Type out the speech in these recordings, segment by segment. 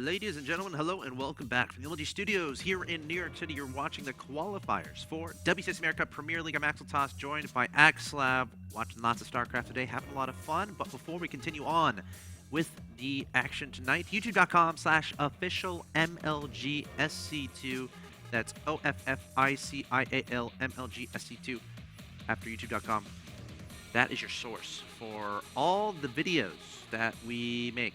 Ladies and gentlemen, hello and welcome back from the LG Studios here in New York City. You're watching the qualifiers for WCS America Premier League. I'm Axel Toss, joined by Axlab, watching lots of StarCraft today, having a lot of fun. But before we continue on with the action tonight, youtube.com/officialmlgsc2. That's OFFICIALMLGSC2 after youtube.com. That is your source for all the videos that we make.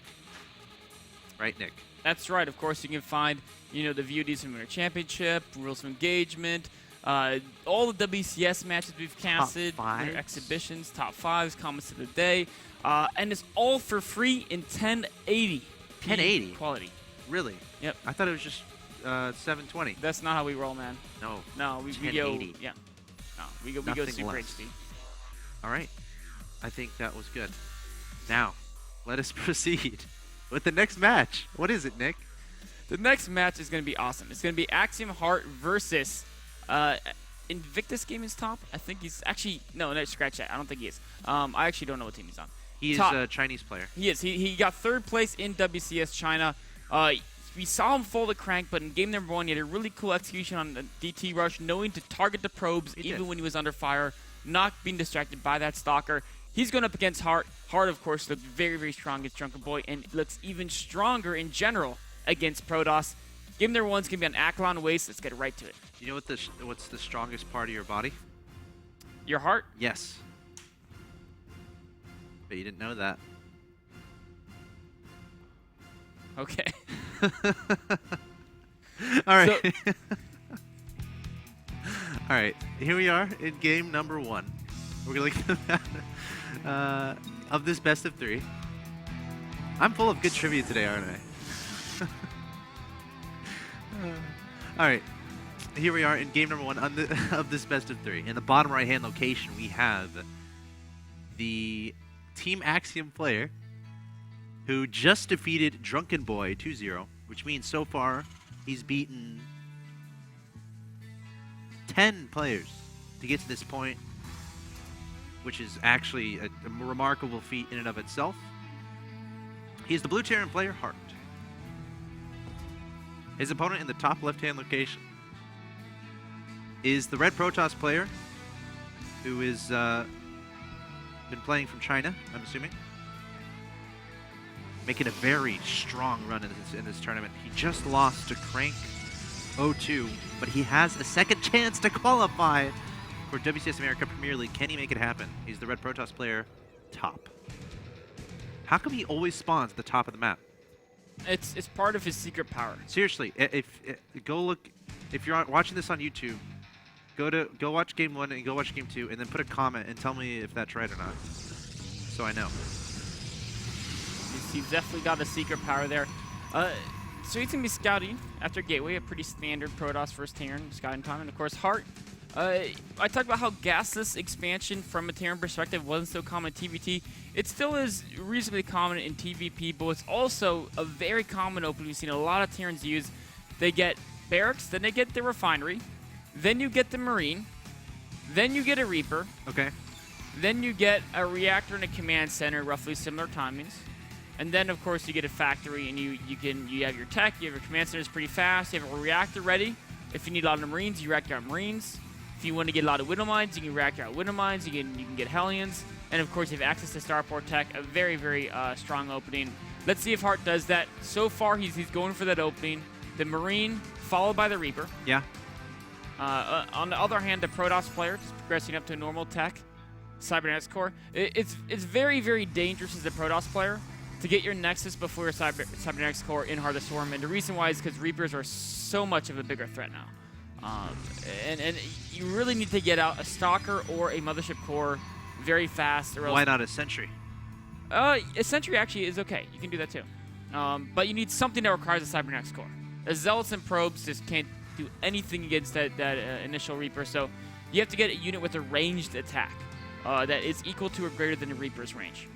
Right, Nick? That's right. Of course, you can find, the VODs from Winter Championship, Rules of Engagement, all the WCS matches we've casted, winter exhibitions, top fives, comments of the day, and it's all for free in 1080. 1080 quality. Really? Yep. I thought it was just 720. That's not how we roll, man. No. No, we go. Yeah. No, we go super HD. All right. I think that was good. Now, let us proceed with the next match. What is it, Nick? The next match is going to be awesome. It's going to be Axiom Heart versus Invictus Gaming's top. I think he's actually no, scratch that. I don't think he is. I actually don't know what team he's on. He is a Chinese player. He is. He got third place in WCS China. We saw him fold a crank, but in game number 1, he had a really cool execution on the DT rush, knowing to target the probes even when he was under fire, not being distracted by that stalker. He's going up against Hart. Hart, of course, looked very, very strong against Drunken Boy and looks even stronger in general against Protoss. Game number 1's going to be on Akalon Waste. Let's get right to it. You know what's the strongest part of your body? Your heart? Yes. But you didn't know that. Okay. All right. All right. Here we are in game number 1. We're going to look at that. Of this best of 3. I'm full of good trivia today, aren't I? All right. Here we are in game number 1 of this best of 3. In the bottom right-hand location, we have the Team Axiom player who just defeated Drunken Boy 2-0, which means so far he's beaten 10 players to get to this point, which is actually a remarkable feat in and of itself. He's the blue Terran player, Hart. His opponent in the top left-hand location is the red Protoss player, who is been playing from China, I'm assuming. Making a very strong run in this tournament. He just lost to Crank 0-2, but he has a second chance to qualify for WCS America Premier League. Can he make it happen? He's the red Protoss player, top. How come he always spawns at the top of the map? It's part of his secret power. Seriously, go look. If you're watching this on YouTube, go watch game 1 and go watch game 2, and then put a comment and tell me if that's right or not, so I know. He's definitely got a secret power there. So he's going to be scouting after Gateway, a pretty standard Protoss first Terran scouting time. And of course, Hart. I talked about how gasless expansion from a Terran perspective wasn't so common in TVT. It still is reasonably common in TVP, but it's also a very common opening. We've seen a lot of Terrans use. They get barracks, then they get the refinery, then you get the Marine, then you get a Reaper. Okay. Then you get a reactor and a command center, roughly similar timings. And then, of course, you get a factory, and you have your tech, you have your command centers pretty fast, you have a reactor ready. If you need a lot of Marines, you reactor out Marines. If you want to get a lot of Widow Mines, you can reactor out Widow Mines, you can get Hellions. And, of course, you have access to Starport tech, a very, very strong opening. Let's see if Hart does that. So far, he's going for that opening. The Marine, followed by the Reaper. Yeah. On the other hand, the Protoss player, just progressing up to normal tech, Cybernetics Core. It's very, very dangerous as a Protoss player to get your Nexus before your Cybernetics Core in Heart of the Swarm. And the reason why is because Reapers are so much of a bigger threat now. And you really need to get out a Stalker or a Mothership Core very fast. Or else why not a Sentry? A Sentry actually is okay. You can do that too. But you need something that requires a Cybernetics Core. The Zealots and Probes just can't do anything against that initial Reaper. So you have to get a unit with a ranged attack that is equal to or greater than the Reaper's range.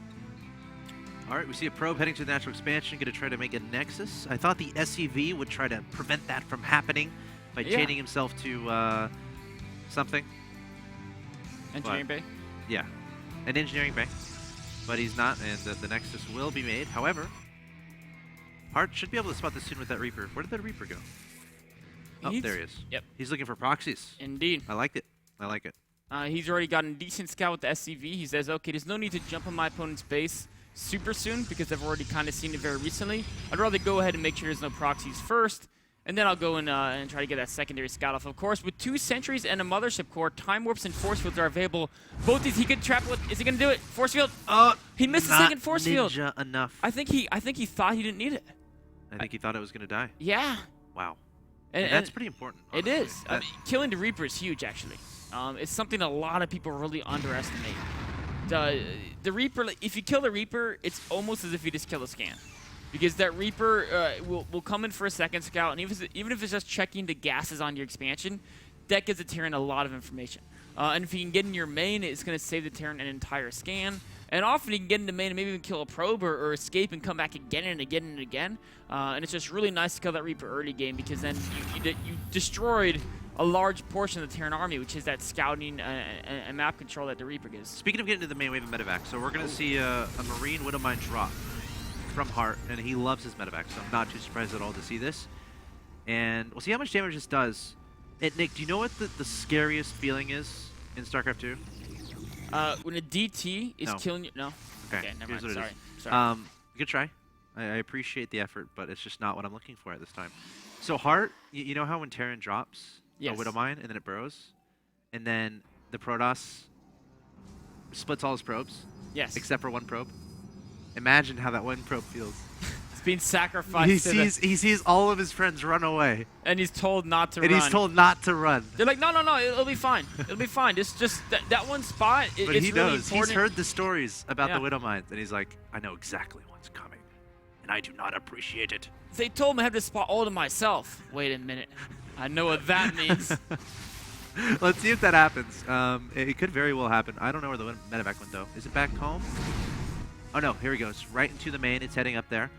All right, we see a probe heading to the natural expansion, going to try to make a Nexus. I thought the SCV would try to prevent that from happening by chaining himself to something. Engineering bay? Yeah, an engineering bay. But he's not, and the Nexus will be made. However, Hart should be able to spot this soon with that Reaper. Where did that Reaper go? Oh, there he is. Yep. He's looking for proxies. Indeed. I liked it. I like it. He's already gotten a decent scout with the SCV. He says, okay, there's no need to jump on my opponent's base super soon because I've already kind of seen it very recently. I'd rather go ahead and make sure there's no proxies first, and then I'll go and try to get that secondary scout off. Of course, with 2 sentries and a mothership core, time warps and force fields are available. Both these he could trap with. Is he going to do it? Force field. He missed the second force field. Ninja enough. I think he thought he didn't need it. I think he thought it was going to die. Yeah. Wow. And that's pretty important. Honestly. It is. I mean, killing the Reaper is huge, actually. It's something a lot of people really underestimate. The Reaper, if you kill the Reaper, it's almost as if you just kill a scan. Because that Reaper will come in for a second scout, and even if it's just checking the gases on your expansion, that gives the Terran a lot of information. And if you can get in your main, it's going to save the Terran an entire scan. And often you can get into main and maybe even kill a probe or escape and come back again and again and again. And it's just really nice to kill that Reaper early game because then you destroyed a large portion of the Terran army, which is that scouting and map control that the Reaper gives. Speaking of getting to the main wave of medevac, so we're going to see a Marine Widowmine drop from Hart, and he loves his medevac, so I'm not too surprised at all to see this. And we'll see how much damage this does. And Nick, do you know what the scariest feeling is in StarCraft 2? When a DT is killing you... No? Okay, never mind. Sorry. Good try. I appreciate the effort, but it's just not what I'm looking for at this time. So Hart, you know how when Terran drops a Widowmine and then it burrows? And then the Protoss splits all his probes? Yes. Except for one probe? Imagine how that one probe feels. It's being sacrificed. He sees all of his friends run away. And he's told not to run. And he's told not to run. They're like, no, it'll be fine. It'll be fine. It's just that one spot, but it's he really knows. important. He's heard the stories about the Widowmines, and he's like, I know exactly what's coming. And I do not appreciate it. They told me I have this spot all to myself. Wait a minute. I know what that means. Let's see if that happens. It could very well happen. I don't know where the medevac went, though. Is it back home? Oh, no. Here he goes. Right into the main. It's heading up there.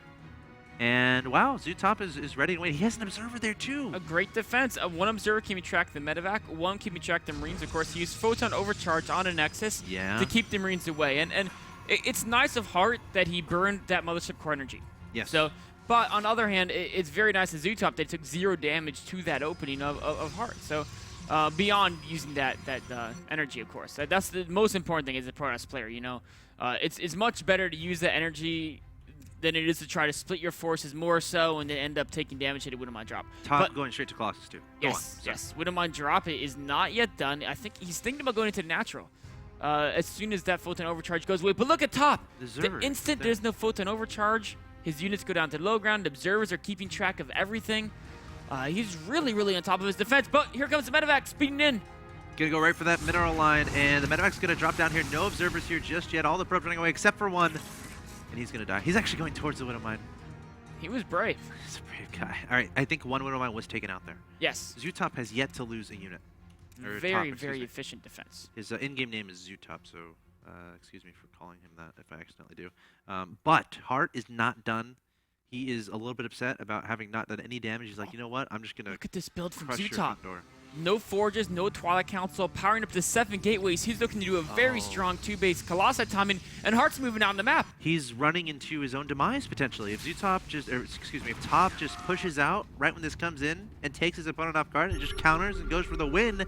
And, wow, Zootop is ready to wait. He has an observer there, too. A great defense. One observer can track the medevac. One can track the Marines. Of course, he used Photon Overcharge on a Nexus to keep the Marines away. And it's nice of Hart that he burned that Mothership Core energy. Yes. So, but on the other hand, it's very nice of Zootop that he took 0 damage to that opening of Hart. So, beyond using that energy, of course. That's the most important thing as a Protoss player, you know. It's much better to use that energy than it is to try to split your forces more so and then end up taking damage at a Widowmine drop. Top going straight to Colossus, too. Yes. Widowmine drop is not yet done. I think he's thinking about going into natural. As soon as that Photon Overcharge goes away. But look at top. The instant there's no Photon Overcharge, his units go down to low ground. Observers are keeping track of everything. He's really, really on top of his defense. But here comes the medevac speeding in. Gonna go right for that mineral line, and the medevac's gonna drop down here. No observers here just yet. All the probes running away except for one, and he's gonna die. He's actually going towards the Widowmine. He was brave. He's a brave guy. All right, I think one Widowmine was taken out there. Yes. Zootop has yet to lose a unit. Very efficient defense. His in-game name is Zootop, so excuse me for calling him that if I accidentally do. But Hart is not done. He is a little bit upset about having not done any damage. He's like, you know what? I'm just gonna look at this build from Zootop. Your front door. No forges, no Twilight Council, powering up to 7 gateways. He's looking to do a very strong 2-base Colossi timing, and Hart's moving out on the map. He's running into his own demise potentially. If Zootop if Top just pushes out right when this comes in and takes his opponent off guard and just counters and goes for the win,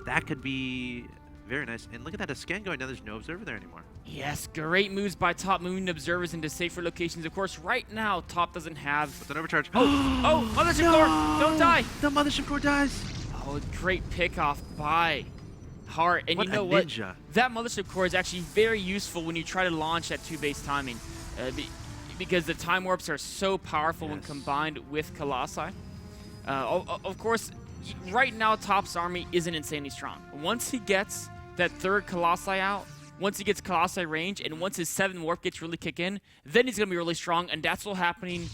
that could be very nice. And look at that, a scan going down. There's no observer there anymore. Yes, great moves by Top, moving observers into safer locations. Of course, right now, Top doesn't have... With an overcharge. Mothership Core! Don't die! The Mothership Core dies! Oh, great pick-off by Hart. And what you know what? That Mothership Core is actually very useful when you try to launch that 2-base timing. Because the time warps are so powerful when combined with Colossi. Of course, right now, Top's army isn't insanely strong. Once he gets that 3rd Colossi out, once he gets Colossi range, and once his 7 warp gets really kick in, then he's going to be really strong, and that's what's happening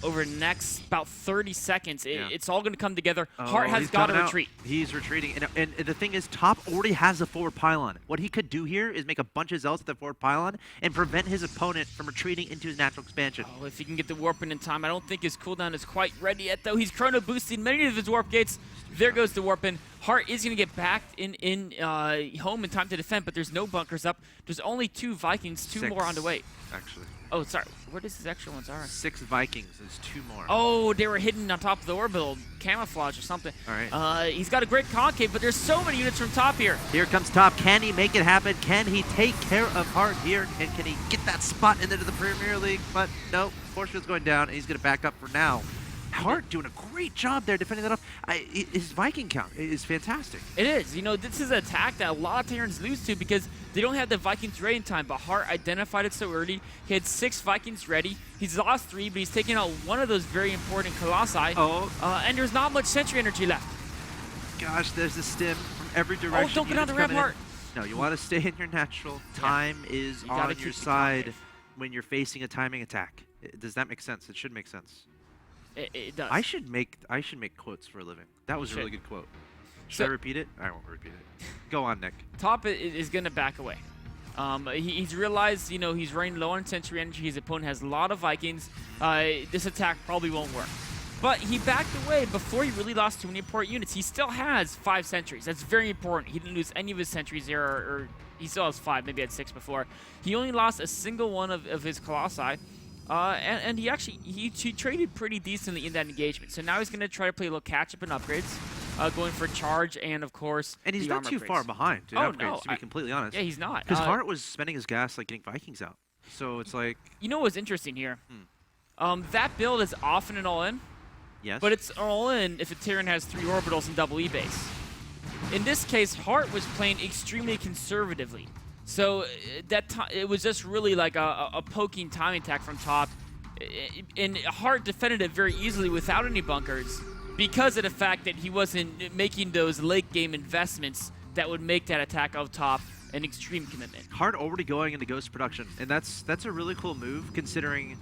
over the next about 30 seconds. It's all going to come together. Hart has got to retreat. He's retreating. And the thing is, Top already has a forward pylon. What he could do here is make a bunch of zealots at the forward pylon and prevent his opponent from retreating into his natural expansion. Oh, if he can get the warp in time. I don't think his cooldown is quite ready yet, though. He's chrono boosting many of his warp gates. There goes the warp in. Hart is going to get back in home in time to defend, but there's no bunkers up. There's only 2 Vikings, 2 more on the way. Actually. Oh, sorry. Where does his extra ones are? 6 Vikings. There's 2 more. Oh, they were hidden on top of the orbital. Camouflage or something. All right. He's got a great concave, but there's so many units from top here. Here comes top. Can he make it happen? Can he take care of Hart here? And can he get that spot into the Premier League? But no, force field's going down, and he's going to back up for now. Hart doing a great job there defending that off. His Viking count is fantastic. It is. You know, this is an attack that a lot of Terrans lose to because they don't have the Vikings ready in time, but Hart identified it so early. He had 6 Vikings ready. He's lost 3, but he's taken out one of those very important Colossi. Oh. And there's not much sentry energy left. Gosh, there's a stim from every direction. Oh, don't get on the ramp, Hart. No, you want to stay in your natural. Time is on your side when you're facing a timing attack. Does that make sense? It should make sense. It does. I should make quotes for a living. That was a really good quote. Should I repeat it? I won't repeat it. Go on, Nick. Top is going to back away. He's realized, you know, he's running low on sentry energy. His opponent has a lot of Vikings. This attack probably won't work. But he backed away before he really lost too many important units. He still has 5 sentries. That's very important. He didn't lose any of his sentries there, or he still has 5. Maybe he had 6 before. He only lost a single one of his Colossi. And he actually he traded pretty decently in that engagement. So now he's going to try to play a little catch-up and upgrades, going for charge and, of course, and he's not too far behind in upgrades, to be completely honest. Yeah, he's not. Because Hart was spending his gas like getting Vikings out. So it's like... You know what's interesting here? That build is often an all-in. Yes. But it's all-in if a Terran has 3 orbitals and double E-base. In this case, Hart was playing extremely conservatively. So it was just really like a poking timing attack from top. And Hart defended it very easily without any bunkers because of the fact that he wasn't making those late game investments that would make that attack of top an extreme commitment. Hart already going into ghost production, and that's a really cool move considering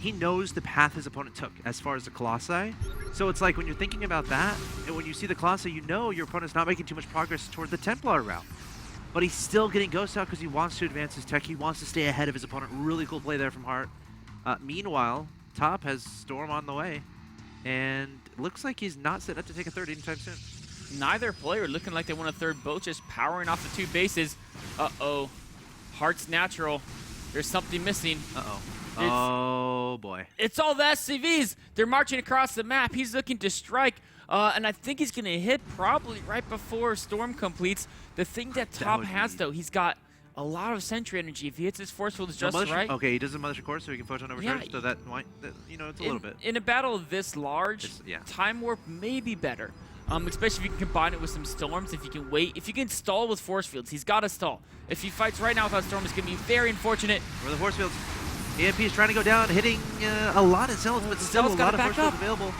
he knows the path his opponent took as far as the Colossi. So it's like when you're thinking about that, and when you see the Colossi, you know your opponent's not making too much progress toward the Templar route. But he's still getting Ghost out because he wants to advance his tech. He wants to stay ahead of his opponent. Really cool play there from Hart. Meanwhile, Top has Storm on the way. And it looks like he's not set up to take a third anytime soon. Neither player looking like they want a third boat, just powering off the 2 bases. Uh-oh. Hart's natural. There's something missing. Uh-oh. Oh, boy. It's all the SCVs. They're marching across the map. He's looking to strike. And I think he's going to hit probably right before Storm completes. The thing that Top has, though, he's got a lot of sentry energy. If he hits his force field just right. Okay, he does a Mothership Core, so he can photon overcharge. So that might, you know, it's a little bit. In a battle this large, Time Warp may be better. Especially if you can combine it with some Storms. If you can wait. If you can stall with force fields, he's got to stall. If he fights right now without Storm, it's going to be very unfortunate. Where are the force fields? EMP is trying to go down, hitting a lot of Zealots, but still a lot of force fields available.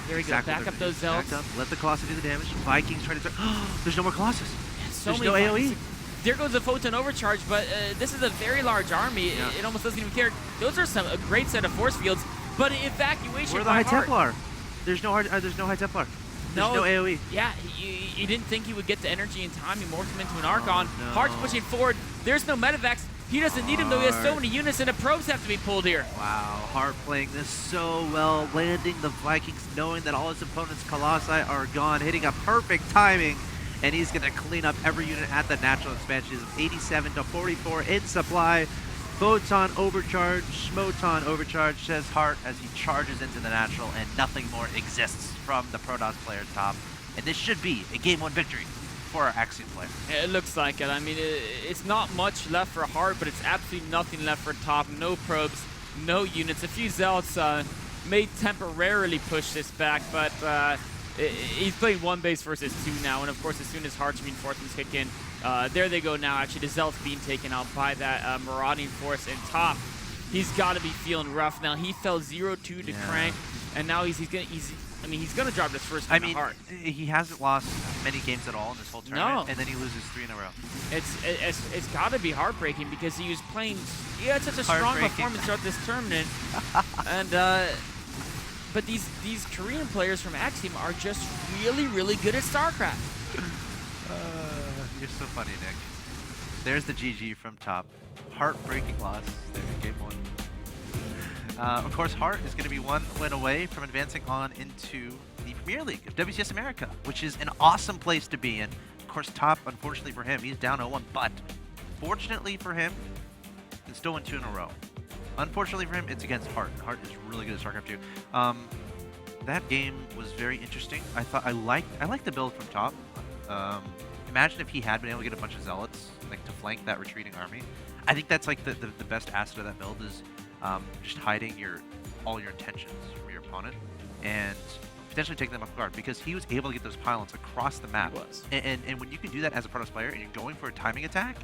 There we go. Back up those Zealots. Back up. Let the Colossus do the damage. Vikings trying to... There's no more Colossus. There's no AoE. There goes the Photon Overcharge, but this is a very large army. It almost doesn't even care. Those are a great set of force fields, but evacuation. Where the High Templar? There's no High Templar. There's no AoE. Yeah, he didn't think he would get the energy in time. He morphed him into an Archon. No. Hart's pushing forward. There's no Medivacs. He doesn't need him, though. He has so many units, and the probes have to be pulled here. Wow, Hart playing this so well, landing the Vikings, knowing that all his opponent's Colossi are gone, hitting a perfect timing, and he's going to clean up every unit at the natural expansion. 87 to 44 in supply. Photon overcharge, Schmoton overcharge, says Hart as he charges into the natural, and nothing more exists from the Protoss player Top. And this should be a Game 1 victory for our Axiom player. It looks like it. I mean, it's not much left for Hart, but it's absolutely nothing left for Top. No probes, no units. A few Zealots may temporarily push this back, but he's playing 1 base versus 2 now, and of course, as soon as Hart's reinforcements kick in, there they go now. Actually, the Zealots being taken out by that marauding force, and Top, he's got to be feeling rough now. He fell 0-2 to Crank, and now he's gonna drop this first game to Hart. He hasn't lost many games at all in this whole tournament, and then he loses 3 in a row. It's got to be heartbreaking because he was playing. He had such a strong performance throughout this tournament, and but these Korean players from Axiom are just really, really good at StarCraft. You're so funny, Nick. There's the GG from Top. Heartbreaking loss there in Game 1. Of course, Hart is going to be 1 win away from advancing on into the Premier League of WCS America, which is an awesome place to be in. Of course, Top, unfortunately for him, he's down 0-1, but fortunately for him, he can still win 2 in a row. Unfortunately for him, it's against Hart. Hart is really good at StarCraft 2. That game was very interesting. I liked the build from top. Imagine if he had been able to get a bunch of zealots like to flank that retreating army. I think that's like the best asset of that build is just hiding all your intentions from your opponent and potentially taking them off guard, because he was able to get those pylons across the map. He was. And when you can do that as a Protoss player and you're going for a timing attack,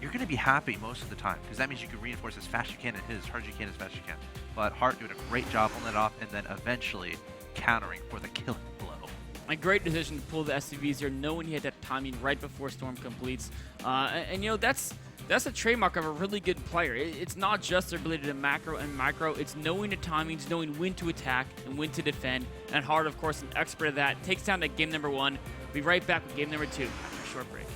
you're going to be happy most of the time, because that means you can reinforce as fast as you can and hit as hard as you can as fast as you can. But Hart doing a great job holding it off and then eventually countering for the killing blow. A great decision to pull the SCVs here, knowing he had that timing right before Storm completes. And you know, that's a trademark of a really good player. It's not just their ability to macro and micro, it's knowing the timings, knowing when to attack and when to defend. And Hart, of course, an expert of that, takes down that game number 1. We'll be right back with game number 2 after a short break.